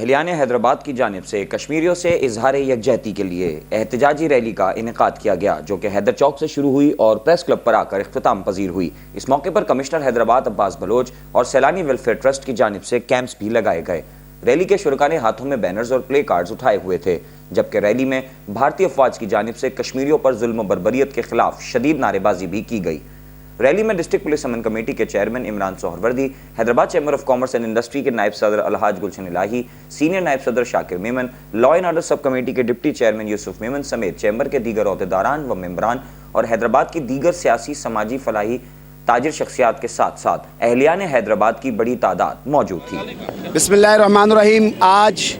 اہلیان حیدرآباد کی جانب سے کشمیریوں سے اظہار یکجہتی کے لیے احتجاجی ریلی کا انعقاد کیا گیا، جو کہ حیدر چوک سے شروع ہوئی اور پریس کلب پر آ کر اختتام پذیر ہوئی۔ اس موقع پر کمشنر حیدرآباد عباس بلوچ اور سیلانی ویلفیئر ٹرسٹ کی جانب سے کیمپس بھی لگائے گئے۔ ریلی کے شرکاء نے ہاتھوں میں بینرز اور پلے کارڈز اٹھائے ہوئے تھے، جبکہ ریلی میں بھارتی افواج کی جانب سے کشمیریوں پر ظلم و بربریت کے خلاف شدید نعرے بازی بھی کی گئی۔ ریلی میں ڈسٹرکٹ پولیس امن کمیٹی کے chairman Imran Suhrawardy, Hyderabad chamber of commerce and industry کے نائب صدر الحاج گلشن الہی، سینئر نائب صدر Shakir Memon, law and order sub committee کے ڈپٹی چیئرمین یوسف میمن سمیت چیمبر کے دیگر عہدیداران و ممبران اور حیدرآباد کی دیگر سیاسی، سماجی، فلاحی، تاجر شخصیات کے ساتھ ساتھ اہلیان حیدرآباد کی بڑی تعداد موجود تھی۔ بسم اللہ الرحمن الرحیم۔ آج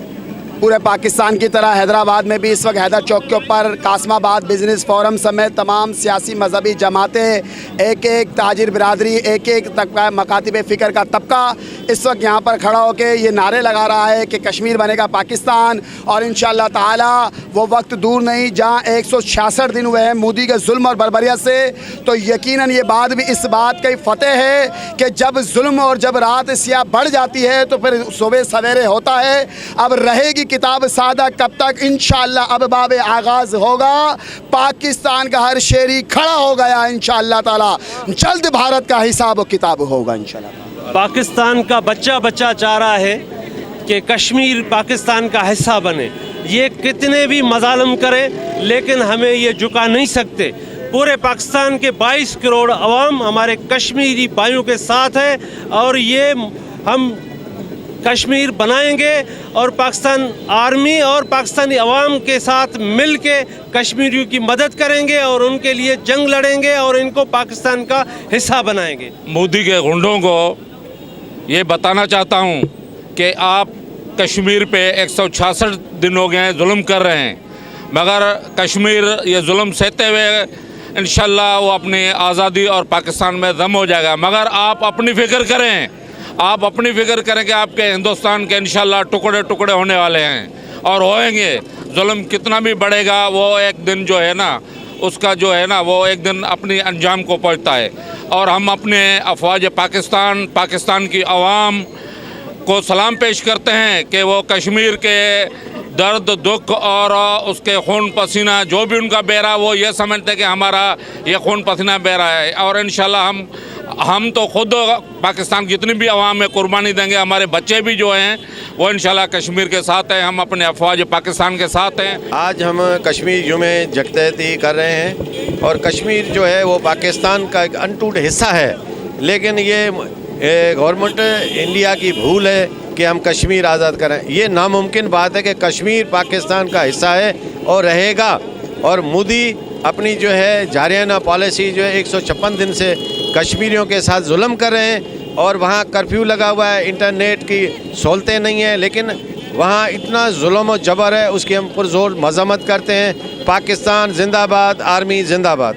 پورے پاکستان کی طرح حیدرآباد میں بھی اس وقت حیدر چوک کے اوپر قاسم آباد بزنس فورم سمیت تمام سیاسی مذہبی جماعتیں، ایک ایک تاجر برادری، ایک ایک طبقہ مکاتب فکر کا طبقہ اس وقت یہاں پر کھڑا ہو کے یہ نعرے لگا رہا ہے کہ کشمیر بنے گا پاکستان، اور انشاءاللہ تعالی وہ وقت دور نہیں جہاں 166 دن ہوئے ہیں مودی کے ظلم اور بربریت سے، تو یقیناً یہ بات بھی اس بات کی فتح ہے کہ جب ظلم اور جب رات سیاہ بڑھ جاتی ہے تو پھر صبح سویرے ہوتا ہے۔ اب رہے گی کتاب سادہ کب تک؟ انشاءاللہ اب باب آغاز ہوگا، پاکستان کا ہر شہری کھڑا ہو گیا انشاءاللہ تعالی، جلد بھارت کا حساب و کتاب ہوگا انشاءاللہ۔ پاکستان کا بچہ چاہ رہا ہے کہ کشمیر پاکستان کا حصہ بنے، یہ کتنے بھی مظالم کرے لیکن ہمیں یہ جھکا نہیں سکتے۔ پورے پاکستان کے 22 کروڑ عوام ہمارے کشمیری بھائیوں کے ساتھ ہے، اور یہ ہم کشمیر بنائیں گے، اور پاکستان آرمی اور پاکستانی عوام کے ساتھ مل کے کشمیریوں کی مدد کریں گے اور ان کے لیے جنگ لڑیں گے اور ان کو پاکستان کا حصہ بنائیں گے۔ مودی کے غنڈوں کو یہ بتانا چاہتا ہوں کہ آپ کشمیر پہ 166 دن ہو گئے ہیں ظلم کر رہے ہیں، مگر کشمیر یہ ظلم سہتے ہوئے انشاءاللہ وہ اپنی آزادی اور پاکستان میں دم ہو جائے گا۔ مگر آپ اپنی فکر کریں، آپ اپنی فکر کریں کہ آپ کے ہندوستان کے انشاءاللہ ٹکڑے ٹکڑے ہونے والے ہیں اور ہوئیں گے۔ ظلم کتنا بھی بڑھے گا وہ ایک دن جو ہے نا اس کا جو ہے نا وہ ایک دن اپنی انجام کو پہنچتا ہے، اور ہم اپنے افواج پاکستان کی عوام کو سلام پیش کرتے ہیں کہ وہ کشمیر کے درد، دکھ اور اس کے خون پسینہ جو بھی ان کا بہ رہا وہ یہ سمجھتے کہ ہمارا یہ خون پسینہ بہ رہا ہے، اور انشاءاللہ ہم تو خود پاکستان کی جتنی بھی عوام میں قربانی دیں گے۔ ہمارے بچے بھی جو ہیں وہ انشاءاللہ کشمیر کے ساتھ ہیں، ہم اپنے افواج پاکستان کے ساتھ ہیں۔ آج ہم کشمیر جمعہ یکجہتی کر رہے ہیں، اور کشمیر جو ہے وہ پاکستان کا ایک انٹوٹ حصہ ہے، لیکن یہ گورنمنٹ انڈیا کی بھول ہے کہ ہم کشمیر آزاد کریں۔ یہ ناممکن بات ہے کہ کشمیر پاکستان کا حصہ ہے اور رہے گا، اور مودی اپنی جو ہے جارحانہ پالیسی جو ہے 156 دن سے کشمیریوں کے ساتھ ظلم کر رہے ہیں، اور وہاں کرفیو لگا ہوا ہے، انٹرنیٹ کی سہولتیں نہیں ہیں، لیکن وہاں اتنا ظلم و جبر ہے، اس کی ہم پرزور مذمت کرتے ہیں۔ پاکستان زندہ باد، آرمی زندہ باد۔